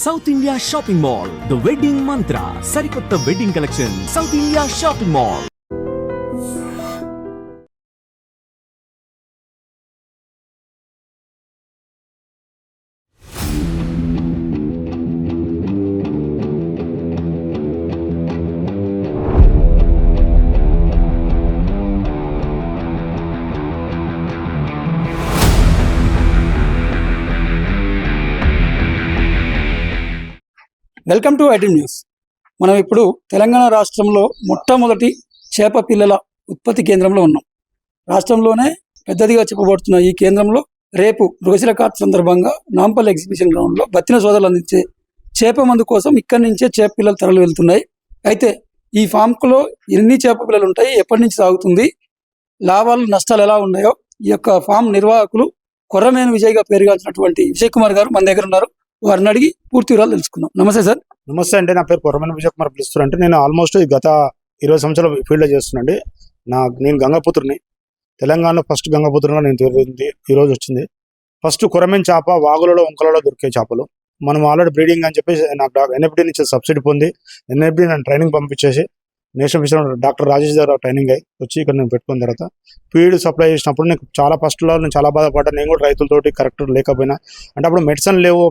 South India shopping mall, the wedding మంత్ర, సరికొత్త wedding collection, south India shopping mall. Welcome to IT news. మనం ఇప్పుడు తెలంగాణ రాష్ట్రంలో మొట్టమొదటి చేప పిల్లల ఉత్పత్తి కేంద్రంలో ఉన్నాం. రాష్ట్రంలోనే పెద్దదిగా చెప్పబడుతున్న ఈ కేంద్రంలో రేపు రోజుల కార్డ్ సందర్భంగా నాంపల్లి ఎగ్జిబిషన్ గ్రౌండ్లో బత్తిన సోదరులు అందించే చేప మందు కోసం ఇక్కడి నుంచే చేప పిల్లలు తరలి వెళ్తున్నాయి. అయితే ఈ ఫామ్లో ఎన్ని చేప పిల్లలు ఉంటాయి, ఎప్పటి నుంచి సాగుతుంది, లాభాలు నష్టాలు ఎలా ఉన్నాయో ఈ యొక్క ఫామ్ నిర్వాహకులు కొర్రమేను విజయ్గా పేరుగాల్సినటువంటి విజయ్ కుమార్ గారు మన దగ్గర ఉన్నారు. వారిని అడిగి పూర్తి వివరాలు తెలుసుకుందాం. నమస్తే సార్. నమస్తే అండి, నా పేరు కొర్రమేను విజయ్ కుమార్ పిలుస్తున్నారంటే నేను ఆల్మోస్ట్ గత 20 సంవత్సరాల ఫీల్డ్లో చేస్తున్నాండి. నేను గంగాపుత్రుని, తెలంగాణలో ఫస్ట్ గంగాపుత్రుగా నేను ఈరోజు వచ్చింది. ఫస్ట్ కొర్రమేను చేప వాగులలో వంకలలో దొరికే చేపలు. మనం ఆల్రెడీ బ్రీడింగ్ అని చెప్పేసి నాకు ఎన్ఎఫ్డి నుంచి సబ్సిడీ పొంది ఎన్ఎఫ్డి నేను ట్రైనింగ్ పంపించేసి నేషనల్ మిషన్ డాక్టర్ రాజేష్ గారు ట్రైనింగ్ అయ్యి వచ్చి ఇక్కడ నేను పెట్టుకున్న తర్వాత ఫీడ్ సప్లై చేసినప్పుడు నేను చాలా ఫస్ట్లో నేను చాలా బాధపడ్డా. నేను కూడా రైతులతోటి కరెక్ట్ లేకపోయినా, అంటే అప్పుడు మెడిసిన్ లేవు,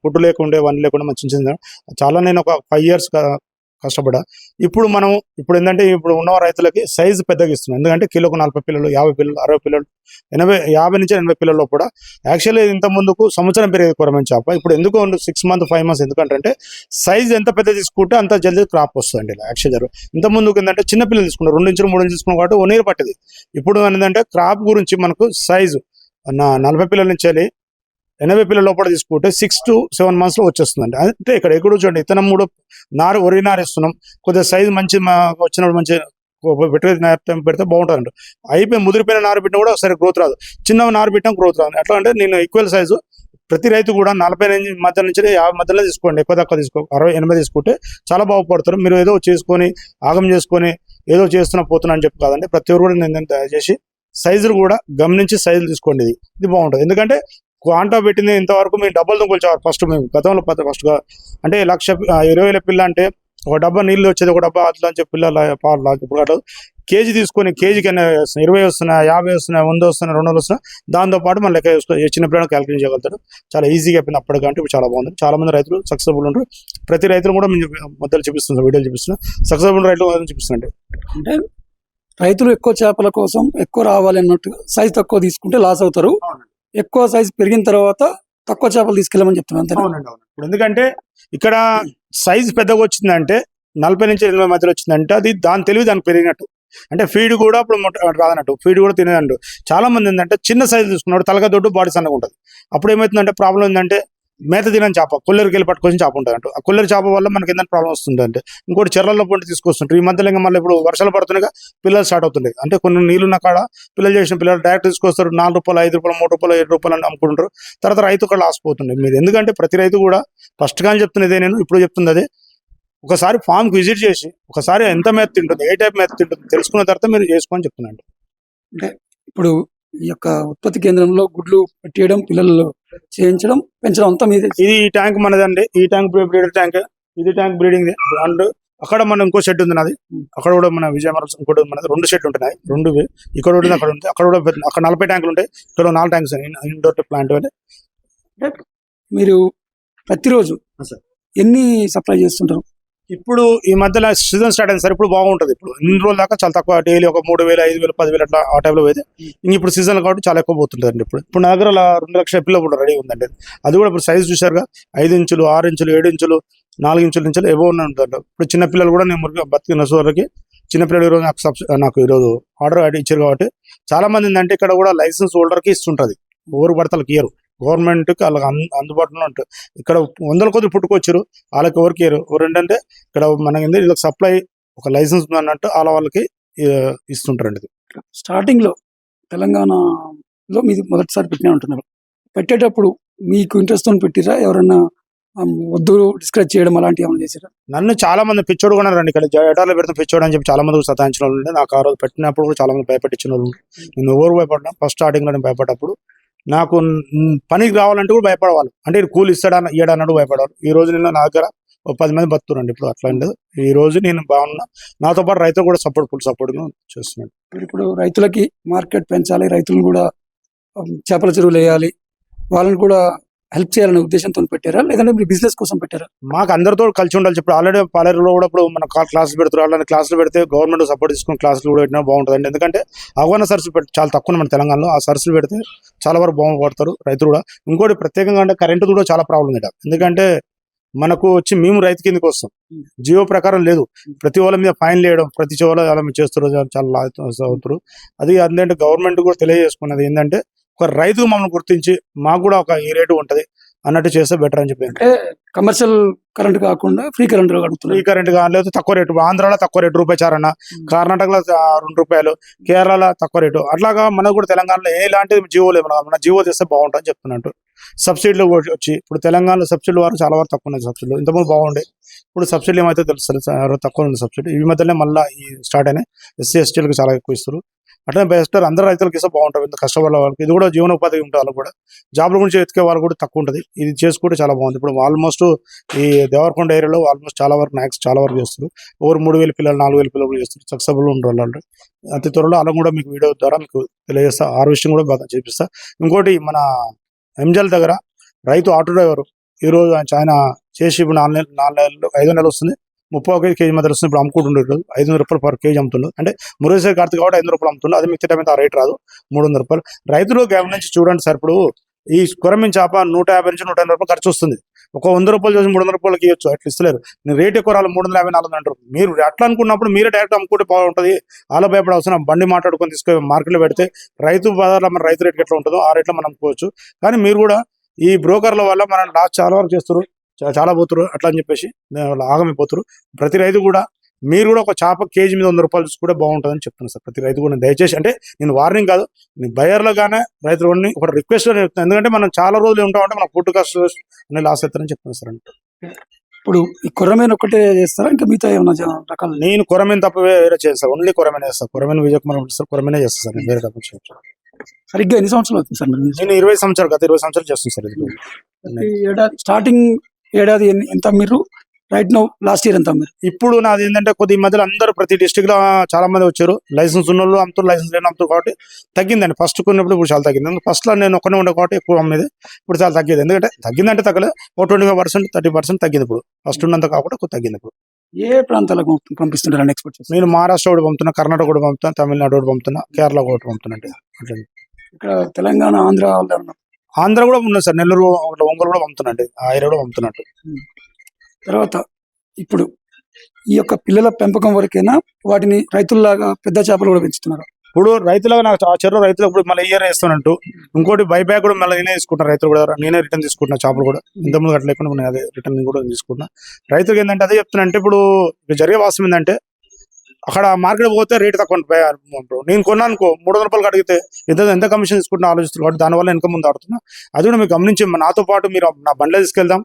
ఫుడ్ లేకుండే, వన్ లేకుండా మంచి చిన్న చాలా నేను ఒక 5 years కష్టపడ్డా. ఇప్పుడు ఏంటంటే ఇప్పుడు ఉన్న రైతులకి సైజు పెద్దగా ఇస్తున్నాం. ఎందుకంటే కిలోకు 40 పిల్లలు, 50 పిల్లలు, 60 పిల్లలు, 50 నుంచి 80 పిల్లల్లో కూడా యాక్చువల్లీ ఇంత ముందుకు సంవత్సరం పెరిగేది కొర్రమేను చేప. ఇప్పుడు ఎందుకు 6 months 5 months ఎందుకంటే సైజ్ ఎంత పెద్ద తీసుకుంటే అంత జల్దీ క్రాప్ వస్తుందండి. యాక్చువల్ ఇంత ముందుకు ఏంటంటే చిన్న పిల్లలు తీసుకున్నారు, 2 నుంచి 3 తీసుకున్నాం కాబట్టి 1 year పట్టేది. ఇప్పుడు ఏంటంటే క్రాప్ గురించి మనకు సైజు 40 పిల్లల నుంచి 80 పిల్లల లోపల తీసుకుంటే 6 to 7 months వచ్చేస్తుందండి. అంటే ఇక్కడ చూడండి, ఇతనం 3 వరి నారు ఇస్తున్నాం. కొద్దిగా సైజు మంచి వచ్చినప్పుడు మంచి పెడితే బాగుంటుందండి. అయిపోయి ముదిరిపోయిన నారు పెట్టినా కూడా సరే గ్రోత్ రాదు, చిన్న నారు పెట్టినా గ్రోత్ రాదు. ఎట్లా అంటే నేను ఈక్వల్ సైజు ప్రతి రైతు కూడా 40 మధ్య నుంచి 50 మధ్యలో తీసుకోండి, ఎక్కువ తక్కువ తీసుకో 60, 80 తీసుకుంటే చాలా బాగుపడతారు. మీరు ఏదో చేసుకొని ఆగం చేసుకొని ఏదో పోతున్నా అని చెప్పి కాదండి. ప్రతి ఒక్కరు కూడా నేను దయచేసి సైజులు కూడా గమనించి సైజులు తీసుకోండి. ఇది బాగుంటుంది. ఎందుకంటే క్వాంటా పెట్టింది ఇంతవరకు మీరు డబ్బులు కొలిచేవారు. ఫస్ట్ మేము గతంలో ఫస్ట్గా అంటే 1,20,000 పిల్ల అంటే ఒక డబ్బా నీళ్ళు వచ్చేది, ఒక డబ్బా అట్లా అని చెప్పి పిల్లల పాలు. ఇప్పుడు అట్లా కేజీ తీసుకొని కేజీకి 20 వస్తున్నాయి, 50 వస్తున్నాయి, 100 వస్తున్నాయి, 200 వస్తున్నాయి. దాంతోపాటు మన లెక్క చేసుకో చిన్న పిల్లలు క్యాల్కులేట్ చేయగలుగుతారు. చాలా ఈజీగా అయిపోయింది అప్పటికంటే. ఇప్పుడు చాలా బాగుంది. చాలా మంది రైతులు సక్సెస్ఫుల్ ఉంటారు. ప్రతి రైతులు కూడా మేము మధ్యలో చూపిస్తున్నాం, వీడియోలు చూపిస్తున్నాం. సక్సెస్ఫుల్ రైతులు చూపిస్తున్నాండి. అంటే రైతులు ఎక్కువ చేపల కోసం ఎక్కువ రావాలి అన్నట్టు సైజ్ తక్కువ తీసుకుంటే లాస్ అవుతారు. ఎక్కువ సైజ్ పెరిగిన తర్వాత తక్కువ చేపలు తీసుకెళ్ళమని చెప్తున్నాను అంతే. అవునండి, అవును. ఇప్పుడు ఎందుకంటే ఇక్కడ సైజ్ పెద్దగా వచ్చిందంటే 40 నుంచి 80 మధ్యలో వచ్చిందంటే అది దాని తెలివి దానికి పెరిగినట్టు. అంటే ఫీడ్ కూడా ఇప్పుడు రాదన్నట్టు, ఫీడ్ కూడా తినేదంటు. చాలా మంది ఏంటంటే చిన్న సైజు తీసుకున్నాడు, తలగా దొడ్డు, బాడీ సన్నగా ఉంటుంది. అప్పుడు ఏమవుతుందంటే ప్రాబ్లం ఏంటంటే మేత తినని చేప కొల్లేరుకి వెళ్ళి పట్టుకొని చేప ఉంటుంది అంటూ. ఆ కొల్లేరు చేప వల్ల మనకి ఏంటంటే ప్రాబ్లం వస్తుంది. అంటే ఇంకోటి చెర్రల్లో పొంటి తీసుకొస్తుంటారు. ఈ మధ్యలో ఇంకా మళ్ళీ ఇప్పుడు వర్షాలు పడుతున్నాయి, పిల్లలు స్టార్ట్ అవుతుంది. అంటే కొన్ని నీళ్ళున్న కాడ పిల్లలు చేసిన పిల్లలు డైరెక్ట్ తీసుకొస్తారు. 4 రూపాయలు, 5 రూపాయలు, 3 రూపాయలు, 7 రూపాయలు అని అమ్ముకుంటారు. తర్వాత రైతు కూడా లాస్ పోతుంది మీరు. ఎందుకంటే ప్రతి రైతు కూడా ఫస్ట్ కానీ చెప్తున్నదే, నేను ఇప్పుడు చెప్తుంది అదే. ఒకసారి ఫామ్కి విజిట్ చేసి ఒకసారి ఎంత మేత తింటుంది, ఏ టైప్ మేత తింటుంది తెలుసుకున్న తర్వాత మీరు చేసుకొని చెప్తున్నాను. అంటే ఇప్పుడు ఈ యొక్క ఉత్పత్తి కేంద్రంలో గుడ్లు పెట్టేయడం, పిల్లలు చేయించడం, పెంచడం అంతా మీదే. ఇది ఈ ట్యాంక్ మనదండి. ఈ ట్యాంక్ బ్రీడర్ ట్యాంక్, ఇది ట్యాంక్ బ్రీడింగ్. అండ్ అక్కడ మన ఇంకో షెడ్ ఉంది నాది. అక్కడ కూడా మన విజయమరం ఇంకోటి మనది. 2 షెడ్ ఉంటున్నాయి, 2 ఇక్కడ ఉంటుంది, అక్కడ ఉంది. అక్కడ కూడా అక్కడ 40 ట్యాంకులు ఉంటాయి. ఇక్కడ 4 ట్యాంక్స్ ఇండోర్ ప్లాంట్. మీరు ప్రతిరోజు ఎన్ని సప్లై చేస్తుంటారు? ఇప్పుడు ఈ మధ్యలో సీజన్ స్టార్ట్ అయింది సార్. ఇప్పుడు బాగుంటుంది. ఇప్పుడు ఇన్ని రోజుల దాకా చాలా తక్కువ, డైలీ ఒక 3,000, 5,000, 10,000 అట్లా ఆ టైంలో పోయింది. ఇప్పుడు సీజన్ కాబట్టి చాలా ఎక్కువ పోతుంటుంది. ఇప్పుడు నా దగ్గర 2 లక్షల పిల్లలు కూడా రెడీ ఉందండి. అది కూడా ఇప్పుడు సైజ్ చూసారుగా, 5 ఇంచులు, 6 ఇంచులు, 7 ఇంచులు, 4 ఇంచుల నుంచి ఏవో ఉంటుంది. ఇప్పుడు చిన్నపిల్లలు కూడా నేను బతికిన సోదరులకి చిన్నపిల్లలు ఈరోజు నాకు ఈరోజు ఆర్డర్ ఇచ్చారు. కాబట్టి చాలా మంది ఏంటంటే ఇక్కడ కూడా లైసెన్స్ హోల్డర్కి ఇస్తుంటుంది, ఊరు పడతలకి ఇయ్యరు. గవర్నమెంట్కి వాళ్ళకి అందుబాటులో ఉంటుంది. ఇక్కడ 100 కొద్ది పుట్టుకొచ్చారు, వాళ్ళకి ఎవరికి ఇయ్యరు. ఏంటంటే ఇక్కడ మనకి వీళ్ళకి సప్లై ఒక లైసెన్స్ ఉందన్నట్టు వాళ్ళకి ఇస్తుంటారండి. స్టార్టింగ్లో తెలంగాణలో మీది మొదటిసారి పెట్టినా ఉంటున్నారు. పెట్టేటప్పుడు మీకు ఇంట్రెస్ట్ పెట్టిరా, ఎవరన్నా వద్దు డిస్కరేజ్ చేయడం అలాంటివి ఏమైనా చేశారా? నన్ను చాలా మంది పిచ్చోడు కూడా రండి, ఇక్కడ ఎటాలో పెడితే పిచ్చోడు అని చెప్పి చాలా మంది సతాయించిన వాళ్ళు ఉండే. నాకు ఆ రోజు పెట్టినప్పుడు కూడా చాలా మంది భయపెట్టించిన వాళ్ళు. నేను ఎవరు భయపడ్డా, ఫస్ట్ స్టార్టింగ్లో నేను భయపడ్డప్పుడు నాకు పనికి రావాలంటే కూడా భయపడేవాళ్ళు. అంటే ఇది కూలి ఇయ్యడన్నాడు భయపడేవాళ్ళు. ఈ రోజు నేను నా దగ్గర ఒక 10 మంది బతుకున్నాండి. ఇప్పుడు అట్లా లేదు. ఈ రోజు నేను బాగున్నా. నాతో పాటు రైతులు కూడా ఫుల్ సపోర్ట్గా చేస్తున్నాడు. ఇప్పుడు రైతులకి మార్కెట్ పెంచాలి, రైతులను కూడా చేపల చెరువులు వేయాలి, వాళ్ళని కూడా హెల్ప్ చేయాలనే ఉద్దేశంతో పెట్టారా, లేదంటే మీరు బిజినెస్ కోసం పెట్టారా? మాకు అందరితో కలిసి ఉండాలి. ఇప్పుడు ఆల్రెడీ పాలేరులో కూడా ఇప్పుడు మన క్లాసులు పెడుతున్నారు. అలాంటి క్లాసులు పెడితే గవర్నమెంట్ సపోర్ట్ తీసుకుని క్లాసులు కూడా పెట్టినా బాగుంటుంది. ఎందుకంటే అవగాహన సర్సులు చాలా తక్కువ మన తెలంగాణలో. ఆ సర్సులు పెడితే చాలా వరకు బాగుపడతారు రైతులు కూడా. ఇంకోటి ప్రత్యేకంగా అంటే కరెంటు కూడా చాలా ప్రాబ్లం ఉంది. ఎందుకంటే మనకు వచ్చి మేము రైతు కిందకి వస్తాం, జియో ప్రకారం లేదు. ప్రతి వాళ్ళ మీద ఫైన్ వేయడం, ప్రతి వాళ్ళ అలా చేస్తారు, చాలా అవుతారు. అది ఏంటంటే గవర్నమెంట్ కూడా తెలియజేసుకున్నది ఏంటంటే ఒక రైతు మమ్మల్ని గుర్తించి మాకు కూడా ఒక ఈ రేటు ఉంటది అన్నట్టు చేస్తే బెటర్ అని చెప్పి. అంటే కమర్షియల్ కరెంట్ కాకుండా ఫ్రీ కరెంట్ అడుగుతున్నారు. ఫ్రీ కరెంట్ కాలేదు, తక్కువ రేటు. ఆంధ్రాలో తక్కువ రేటు ₹1 కర్ణాటకలో ₹2, కేరళలో తక్కువ రేటు. అట్లాగా మనకు కూడా తెలంగాణలో ఎలాంటి జియో లేదు. మన జియో తెస్తే బాగుంటుంది చెప్తున్నట్టు. సబ్సిడీలు వచ్చి ఇప్పుడు తెలంగాణలో సబ్సిడీ వారు చాలా వరకు తక్కువ ఉన్నాయి. సబ్సిడీలు ఇంతకుముందు బాగుండే, ఇప్పుడు సబ్సిడీ ఏమైతే తెలుస్తుంది తక్కువ ఉంది సబ్సిడీ. ఈ మధ్యనే మళ్ళీ ఈ స్టార్ట్ అయినాయి. SC STలకు చాలా ఎక్కువ ఇస్తారు. అట్లా బెస్ట్ అందరు రైతులకి ఇస్తే బాగుంటుంది. ఇంత కష్టపడే వాళ్ళకి ఇది కూడా జీవనోపాధి ఉంటుంది. వాళ్ళకి కూడా జాబ్ల గురించి ఎత్తుకే వాళ్ళు కూడా తక్కువ ఉంటుంది. ఇది చేసుకుంటే చాలా బాగుంది. ఇప్పుడు ఆల్మోస్ట్ ఈ దేవరకొండ ఏరియాలో ఆల్మోస్ట్ చాలా వరకు మ్యాక్స్ చాలా వరకు చేస్తారు. ఓవర్ 3000 పిల్లలు 4000 పిల్లలు చేస్తారు. సక్సెస్ఫుల్ ఉంటారు వాళ్ళు. అతి త్వరలో అలా కూడా మీకు వీడియో ద్వారా మీకు తెలియజేస్తా. హార్వెస్టింగ్ కూడా బాగా చేపిస్తా. ఇంకోటి మన ఎంజల్ దగ్గర రైతు ఆటో డ్రైవర్ ఈరోజు ఆయన చేసి ఇప్పుడు 4 నెలలు 5 నెలలు వస్తుంది. 31 కేజీ మధ్య వస్తుంది. ఇప్పుడు అమ్ముకుంటుండే ₹500 పర్ కేజీ అమ్ముతుండు. అంటే మురళీశ్వర్ కార్తీక్ కాబట్టి ₹500 అమ్ముతుండు. అది మిగతా టైం ఆ రేట్ రాదు, ₹300. రైతులు గమనించి చూడండి సార్. ఇప్పుడు ఈ కొరమీన్ చేప ₹150 నుంచి ₹180 ఖర్చు వస్తుంది. ఒక ₹100 చేసి ₹300 ఇవ్వచ్చు. అట్లా ఇస్తలేరు. నేను రేట్ ఎక్కువ రాలి 350, 400 అంటారు. మీరు అట్లా అనుకున్నప్పుడు మీరే డైరెక్ట్ అమ్ముకుంటే బాగుంటుంది. అలా భయపడే అవసరం. బండి మాట్లాడుకొని తీసుకొని మార్కెట్లో పెడితే రైతు బజార్లో మన రైతు రేట్ ఎట్లా ఉంటుందో ఆ రేట్లో మనం అమ్ముకోవచ్చు. కానీ మీరు కూడా ఈ బ్రోకర్ల వల్ల మనం లాస్ట్ చాలా వరకు చేస్తారు, చాలా పోతారు అట్లా అని చెప్పేసి వాళ్ళు ఆగమైపోతారు. ప్రతి రైతు కూడా మీరు కూడా ఒక చేప కేజీ మీద ₹100 చూసుకుంటే బాగుంటుందని చెప్తున్నాను సార్. ప్రతి రైతు కూడా దయచేసి, అంటే నేను వార్నింగ్ కాదు, నేను బయర్లో కానీ రైతులు ఒక రిక్వెస్ట్ చెప్తాను. ఎందుకంటే మనం చాలా రోజులు ఉంటామంటే మన ఫుడ్ కాస్ట్ అనే లాస్ అవుతారని చెప్తున్నాను సార్. అంటే ఇప్పుడు ఈ కొర్రమీన్ ఒక్కటే చేస్తారా, ఇంకా మిగతా ఏమన్నా రకాలు? నేను కొరమీన్ తప్ప వేరే చేస్తాను. ఓన్లీ కొరమీన్ చేస్తాను. కొరమీన్ విజయ్ కుమార్ సార్ కొరమీనే చేస్తాను సార్. నేను వేరే తప్ప సరిగ్గా ఎన్ని సంవత్సరాలు అవుతుంది సార్? నేను 20 సంవత్సరాలు, గత 20 సంవత్సరాలు చేస్తాను సార్. ఏడాది స్టార్టింగ్ ఏడాది ఎంత మీరు రైట్ నౌ లాస్ట్ ఇయర్ ఎంత మీరు? ఇప్పుడు నాది ఏంటంటే కొద్ది మధ్యలో అందరూ ప్రతి డిస్ట్రిక్ట్ లో చాలా మంది వచ్చారు. లైసెన్స్ ఉన్న వాళ్ళు అమ్ముతారు, లైసెన్స్ లేని అమ్ముతారు. కాబట్టి తగ్గిందండి. ఫస్ట్ కొన్నప్పుడు ఇప్పుడు చాలా తగ్గింది. ఫస్ట్ లో నేను ఒక్కనే ఉండే కాబట్టి ఎక్కువ అమ్మేది. ఇప్పుడు చాలా తగ్గింది. ఎందుకంటే తగ్గిందంటే తగ్గలేదు, ఒక 25%, 30% తగ్గింది. ఇప్పుడు ఫస్ట్ ఉన్నంత కాబట్టి ఎక్కువ తగ్గింది. ఇప్పుడు ఏ ప్రాంతాలకు పంపిస్తుంటారు ఎక్స్పోర్ట్ చేసి? నేను మహారాష్ట్ర కూడా పంపుతున్నా, కర్ణాటక కూడా పంపుతున్నా, తమిళనాడు కూడా పంపుతున్నా, కేరళ కూడా పంపుతున్నా. అట్లా ఇక్కడ తెలంగాణ, ఆంధ్ర కూడా ఉన్నాయి సార్. నెల్లూరు, ఒంగోలు కూడా పంపుతున్నా, ఆ ఏరియా కూడా పంపుతున్నట్టు. తర్వాత ఇప్పుడు ఈ యొక్క పిల్లల పెంపకం వరకైనా వాటిని రైతుల్లాగా పెద్ద చేపలు కూడా పెంచుతున్నారు. ఇప్పుడు రైతులుగా నాకు ఆ చెరువు రైతులు ఇప్పుడు మళ్ళీ ఇయర్ వేస్తున్నట్టు. ఇంకోటి బైబ్యాక్ కూడా మళ్ళీ నేనే తీసుకుంటాను. రైతులు కూడా నేనే రిటర్న్ తీసుకుంటున్నా. చేపలు కూడా ఇంతకుముందు అట్లా లేకుండా నేను అదే రిటర్న్ కూడా తీసుకుంటున్నా. రైతులకు ఏంటంటే అదే చెప్తున్నా. అంటే ఇప్పుడు జరిగే వాస్తవం ఏంటంటే అక్కడ మార్కెట్ పోతే రేట్ తక్కువ. నేను కొన్నానుకో ₹300 అడిగితే ఎంత కమిషన్ తీసుకుంటున్నా ఆలోచిస్తున్నారు. కాబట్టి దానివల్ల వెనక ముందు ఆడుతున్నా. అది కూడా మీరు గమనించి నాతో పాటు మీరు నా బండిలో తీసుకెళ్దాం,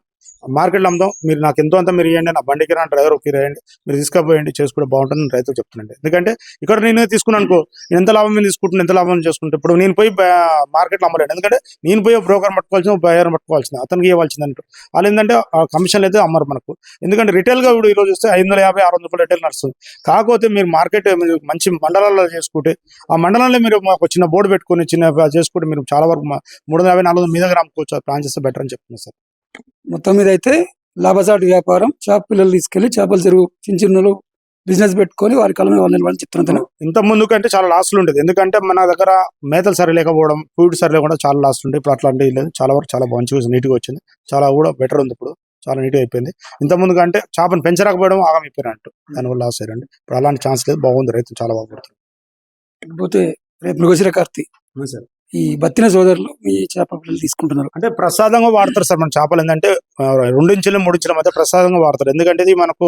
మార్కెట్లో అమ్దాం. మీరు నాకు ఎంతో అంత మీరు ఇవ్వండి, నా బండికి నా డ్రైవర్ ఒకే రాయండి, మీరు తీసుకుపోయండి, చేసుకుంటే బాగుంటుంది రైతులు చెప్తున్నాండి. ఎందుకంటే ఇక్కడ నేను తీసుకున్నాను అనుకో, ఎంత లాభం నేను తీసుకుంటున్నా, ఎంత లాభం చేసుకుంటే ఇప్పుడు నేను పోయి మార్కెట్లో అమ్మలేను. ఎందుకంటే నేను పోయి బ్రోకర్ పట్టుకోవాల్సింది, బయర్ పట్టుకోవాల్సింది, అతనికి ఇవ్వాల్సింది అంటూ. వాళ్ళు ఏంటంటే ఆ కమిషన్లు అయితే అమ్మరు మనకు. ఎందుకంటే రిటైల్గా ఇప్పుడు ఈరోజు వస్తే ₹550, ₹600 రిటైల్ నడుస్తుంది. కాకపోతే మీరు మార్కెట్ మంచి మండలాల్లో చేసుకుంటే, ఆ మండలంలో మీరు ఒక చిన్న బోర్డు పెట్టుకుని చిన్న చేసుకుంటే మీరు చాలా వరకు 350, 400 మీ దగ్గర అమ్ముకోవచ్చు. ప్లాన్ చేస్తే బెటర్ అని చెప్తున్నారు సార్. మొత్తం మీద అయితే లాభసాటి వ్యాపారం, చేప పిల్లలు తీసుకెళ్లి చేపల చెరువు చిన్న బిజినెస్ పెట్టుకొని వారి కాలంలో వాళ్ళు నిలబడి చెప్తున్నారు. ఇంత ముందు కంటే చాలా లాస్లు ఉండేది. ఎందుకంటే మన దగ్గర మేతలు సరి లేకపోవడం, ఫుడ్ సరి లేకుండా చాలా లాస్లు ఉంటాయి. ఇప్పుడు అట్లాంటివి లేదు. చాలా వరకు చాలా మంచిగా నీట్గా వచ్చింది. చాలా కూడా బెటర్ ఉంది. ఇప్పుడు చాలా నీట్గా అయిపోయింది. ఇంత ముందు కంటే చేపను పెంచరాకపోవడం ఆగమైపోయినట్టు, దానివల్ల లాస్ అయ్యారండి. ఇప్పుడు అలాంటి ఛాన్స్ లేదు. బాగుంది. రైతు చాలా బాగుపడుతుంది. కాకపోతే రేపు మృగశిర కార్తీ సార్ ఈ బత్తిన సోదరులు మీ చేప పిల్లలు తీసుకుంటున్నారు అంటే ప్రసాదంగా వాడతారు సార్. మన చేపలు ఏంటంటే 2 ఇంచులు 3 ఇంచుల మధ్య ప్రసాదంగా వాడతారు. ఎందుకంటే ఇది మనకు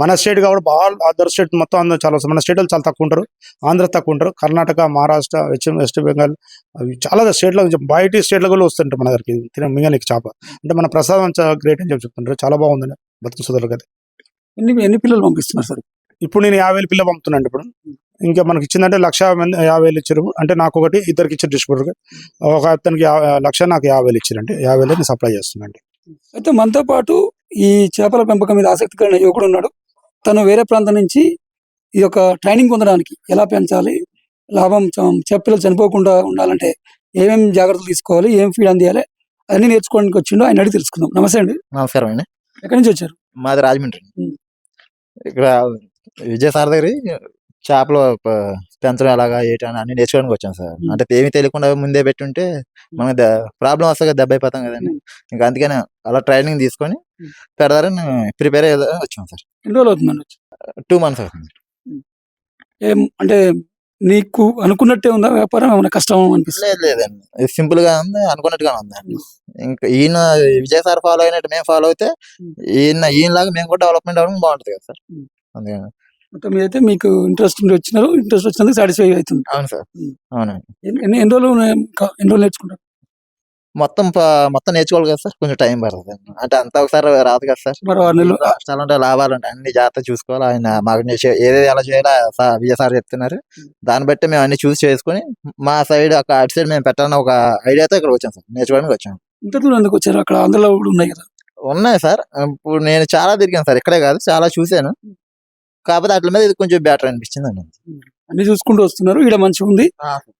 మన స్టేట్ కాబట్టి బాగా అదర్ స్టేట్ మొత్తం అందరూ చాలా మన స్టేట్లో చాలా తక్కువ ఉంటారు. ఆంధ్ర తక్కువ ఉంటారు. కర్ణాటక, మహారాష్ట్ర, వెస్ట్ బెంగాల్ చాలా స్టేట్లో బయట స్టేట్లో కూడా వస్తుంటారు మన దగ్గరికి మింగనికి చేప. అంటే మన ప్రసాదం చాలా గ్రేట్ అని చెప్తుంటారు. చాలా బాగుందండి బతుకు సోదరులు కదా. ఎన్ని పిల్లలు పంపిస్తున్నారు సార్? ఇప్పుడు నేను 50,000 పిల్లలు పంపుతున్నాను. ఇప్పుడు ఇంకా మనకి ఇచ్చిందంటే 1,50,000 ఇచ్చారు. అంటే నాకు ఒకటి, ఇద్దరికి ఇచ్చారు డిస్ట్రిబ్యూటర్. ఒక అతనికి 1,00,000, నాకు 50,000 ఇచ్చారంటే 50,000 నేను సప్లై చేస్తున్నాండి. అయితే మనతో పాటు ఈ చేపల పెంపకం మీద ఆసక్తి కలిగిన యువకుడు ఉన్నాడు. తను వేరే ప్రాంతం నుంచి ఈ యొక్క ట్రైనింగ్ పొందడానికి ఎలా పెంచాలి, లాభం చేపలు చనిపోకుండా ఉండాలంటే ఏమేమి జాగ్రత్తలు తీసుకోవాలి, ఏం ఫీడ్ అందియాలి అన్నీ నేర్చుకోవడానికి వచ్చిండో ఆయన అడిగి తెలుసుకుందాం. నమస్తే అండి. నమస్కారం అండి. ఎక్కడి నుంచి వచ్చారు? మాది రాజమండ్రి. ఉమ్. ఇక్కడ విజయ సార్ దగ్గర చేపలు పెంచడం ఎలాగా ఏంటి అని అన్ని నేర్చుకోవడానికి వచ్చాం సార్. అంటే ఏమీ తెలియకుండా ముందే పెట్టుంటే మనకి ప్రాబ్లం వస్తుంది కదా, దెబ్బ అయిపోతాం కదండి. ఇంకా అందుకని అలా ట్రైనింగ్ తీసుకొని పెడదారని ప్రిపేర్ అయ్యేదా వచ్చాం సార్. ఎన్ని రోజులు అవుతుందండి వచ్చి? 2 months అవుతుంది. ఏం అంటే నీకు అనుకున్నట్టే ఉందా వ్యాపారం, ఏమైనా కష్టం అనిపిస్తుంది? లేదండి, ఇది సింపుల్ గా ఉంది, అనుకున్నట్టుగా ఉందండి. ఇంకా ఈయన విజయ్ సార్ ఫాలో అయినట్టు మేము ఫాలో అయితే ఈయనలాగా మేము కూడా డెవలప్మెంట్ అవ్వడం బాగుంటుంది కదా సార్. అందుకని మొత్తం మీద అయితే మీకు ఇంట్రెస్ట్ ఉండి వచ్చినారు, ఇంట్రెస్ట్ వచ్చినందుకు సాటిస్ఫై అవుతుంది. అవును సార్. అవునండి. ఎన్ని రోజులు నేర్చుకుంటారు? మొత్తం నేర్చుకోవాలి కదా సార్, కొంచెం టైం పడుతుంది. అంటే అంతా ఒకసారి రాదు కదా సార్. మరో 6 నెలలు నష్టాలు లాభాలు ఉంటాయి, అన్ని జాగ్రత్త చూసుకోవాలి. ఆయన మాకు ఏదేది ఎలా చేయాలో విజయ సార్ చెప్తున్నారు. దాన్ని బట్టి మేము అన్ని చూసి చేసుకుని మా సైడ్ అటు సైడ్ మేము పెట్టాలని ఒక ఐడియాతో ఇక్కడ వచ్చాం సార్, నేర్చుకోవడానికి వచ్చాం. ఇంత దూరం ఎందుకు వచ్చారు? అక్కడ ఆంధ్రలో కూడా ఉన్నాయి కదా. ఉన్నాయి సార్, ఇప్పుడు నేను చాలా తిరిగాను సార్, ఇక్కడే కాదు చాలా చూశాను. కాకపోతే అట్ల మీద ఇది కొంచెం బెటర్ అనిపించింది అండి. అన్ని చూసుకుంటూ వస్తున్నారు. ఇక్కడ మంచిగా ఉంది,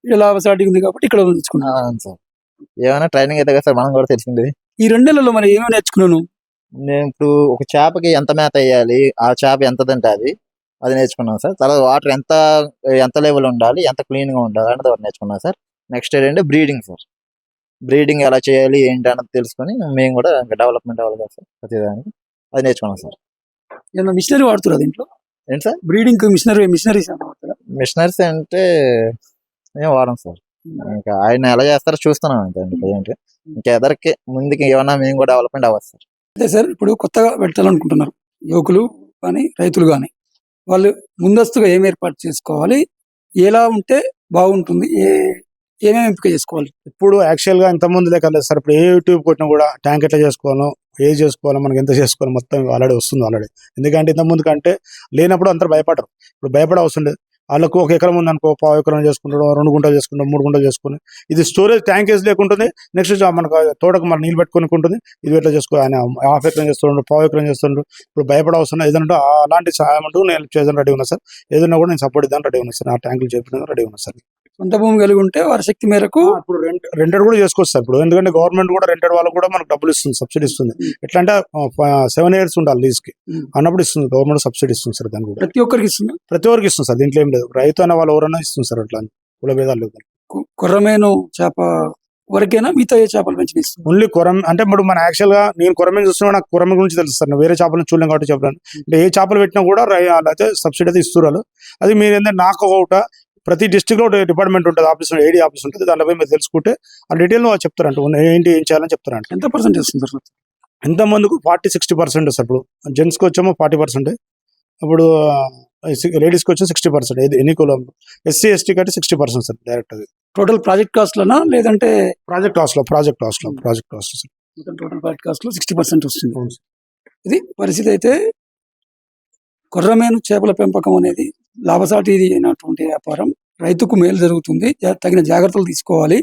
ఇక్కడ లాభసాటి ఉంది కాబట్టి ఇక్కడ నేర్చుకున్నాను. అవును సార్. ఏమైనా ట్రైనింగ్ అయితే కదా సార్, మనం కూడా తెలిసింది. ఈ 2 నెలల్లో మరి ఏమేమి నేర్చుకున్నాను? నేను ఇప్పుడు ఒక చేపకి ఎంత మేత వేయాలి, ఆ చేప ఎంత తింటుంది అది నేర్చుకున్నాను సార్. తర్వాత వాటర్ ఎంత లెవెల్ ఉండాలి, ఎంత క్లీన్ గా ఉండాలి అనేది ఒకటి నేర్చుకున్నాను సార్. నెక్స్ట్ ఏంటంటే బ్రీడింగ్ సార్. బ్రీడింగ్ ఎలా చేయాలి ఏంటి అన్నది తెలుసుకొని మేము కూడా డెవలప్మెంట్ అవ్వాలి కదా సార్ ప్రతిదానికి, అది నేర్చుకున్నాం సార్. ఏమన్నా మిషనరీ వాడుతున్నారు దీంట్లో? ఏంటి సార్? బ్రీడింగ్ మిషనరీస్ వాడుతారా? మిషనరీస్ అంటే మేము వాడం సార్. ఇంకా ఆయన ఎలా చేస్తారో చూస్తున్నాం అంతే అండి. ఏంటి ఇంకా ఎదరికి ముందుకి ఏమన్నా మేము కూడా డెవలప్మెంట్ అవ్వచ్చు సార్. అదే సార్, ఇప్పుడు కొత్తగా పెట్టాలనుకుంటున్నారు యువకులు కానీ రైతులు కానీ, వాళ్ళు ముందస్తుగా ఏం ఏర్పాటు చేసుకోవాలి, ఎలా ఉంటే బాగుంటుంది, ఏమేమి ఎంపిక చేసుకోవాలి? ఇప్పుడు యాక్చువల్ గా ఇంత ముందు లేక లేదు సార్. ఇప్పుడు ఏ యూట్యూబ్ కొట్టినా కూడా ట్యాంక్ ఎట్లా చేసుకోవాలో, చేసుకోవాలో, మనకి ఎంత చేసుకోవాలో మొత్తం ఆల్రెడీ వస్తుంది ఆల్రెడీ. ఎందుకంటే ఇంత ముందు కంటే లేనప్పుడు అందరూ భయపడరు, ఇప్పుడు భయపడ అవసరం లేదు. వాళ్ళకు 1 ఎకరం ఉందనుకో, 1/2 ఎకరం చేసుకుంటాడు, 2 గుంటలు చేసుకుంటాడు, 3 గుంటలు చేసుకుని ఇది స్టోరేజ్ ట్యాంక్ వేసి లేకుంటుంది. నెక్స్ట్ మనకు తోటకు మన నీళ్ళు పెట్టుకుని ఉంటుంది. ఇది ఎట్లా చేసుకో, ఆయన 1/2 ఎకరం చేస్తుండ్రు, 1/2 ఎకరం చేస్తుండ్రు. ఇప్పుడు భయపడ అవసరం ఏదంటే అలాంటి సహాయం అంటూ నేను చేయడానికి రెడీ ఉన్నా సార్. ఏదన్నా కూడా నేను సపోర్ట్ ఇద్దాను రెడీ ఉన్నా సార్. ఆ ట్యాంకులు చెప్పడానికి రెడీ ఉన్నా సార్. సొంత భూమి కలిగి ఉంటే వారి శక్తి మేరకు ఇప్పుడు రెంటెడ్ కూడా చేసుకోవచ్చు సార్. ఇప్పుడు ఎందుకంటే గవర్నమెంట్ కూడా రెంటెడ్ వాళ్ళకు కూడా మనకు డబ్బులు ఇస్తుంది, సబ్సిడీ ఇస్తుంది. ఎట్లా అంటే 7 years ఉండాలి లీజ్ కి, అన్నప్పుడు ఇస్తుంది గవర్నమెంట్, సబ్సిడీ ఇస్తుంది సార్. దాన్ని కూడా ప్రతి ఒక్కరికి ఇస్తుంది, ప్రతి ఒక్కరికి ఇస్తుంది సార్. దీంట్లో ఏం లేదు, రైతు అనే వాళ్ళు ఎవరైనా ఇస్తుంది సార్. అట్లా కుల భేదాలు లేదు. కొర్రమేను చేప వరకేనా మిగతా ఏ చేపలు పెంచి ఇస్తుంది? ఓన్లీ కొరమ అంటే ఇప్పుడు మన యాక్చువల్ గా నేను కొరమేను చూస్తున్నా, నాకు కొరమ గురించి తెలుసు సార్. వేరే చేపలను చూడలేం కాబట్టి చెప్పాను. అంటే ఏ చేపలు పెట్టినా కూడా అయితే సబ్సిడీ అయితే ఇస్తున్నారు. అది మీరు ఏంటంటే నాకు ఒక ప్రతి డిస్ట్రిక్ట్ లో డిపార్ట్మెంట్ ఉంటుంది, ఆఫీస్, ఏడీ ఆఫీస్ ఉంటుంది. దానిలో పోయి మీరు తెలుసుకుంటే ఆ డీటెయిల్ చెప్తారంట, ఏంటి ఏం చేయాలని చెప్తారంట. ఎంత పర్సెంట్ ఇస్తుంది సార్? ఎంత మందికి 40-60% సార్. ఇప్పుడు జెంట్స్ కి వచ్చేమో 40%, ఇప్పుడు లేడీస్ కి వచ్చి 60%. ఎన్ని కులం SC ST కట్టి 60% సార్ డైరెక్ట్. అది టోటల్ ప్రాజెక్ట్ కాస్ట్ లోనా లేదంటే ప్రాజెక్ట్ కాస్ట్ లో సార్. టోటల్ ప్రాజెక్ట్ కాస్ట్ లో 60% వస్తుంది. ఇది పరిస్థితి. అయితే కొర్రమేను చేపల పెంపకం అనేది లాభసాటి అయినటువంటి వ్యాపారం, రైతుకు మేలు జరుగుతుంది, తగిన జాగ్రత్తలు తీసుకోవాలి.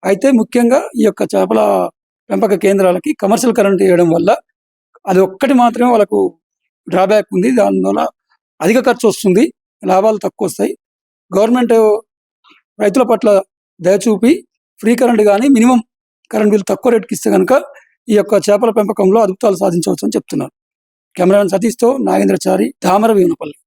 అయితే ముఖ్యంగా ఈ యొక్క చేపల పెంపక కేంద్రాలకి కమర్షియల్ కరెంట్ వేయడం వల్ల అది ఒక్కటి మాత్రమే వాళ్ళకు డ్రాబ్యాక్ ఉంది. దానివల్ల అధిక ఖర్చు వస్తుంది, లాభాలు తక్కువ వస్తాయి. గవర్నమెంట్ రైతుల పట్ల దయచూపి ఫ్రీ కరెంట్ కానీ మినిమం కరెంట్ బిల్ తక్కువ రేటుకి ఇస్తే కనుక ఈ యొక్క చేపల పెంపకంలో అద్భుతాలు సాధించవచ్చు అని చెప్తున్నారు. కెమెరామెన్ సతీష్తో నాగేంద్రచారి, దామర వీనపల్లి.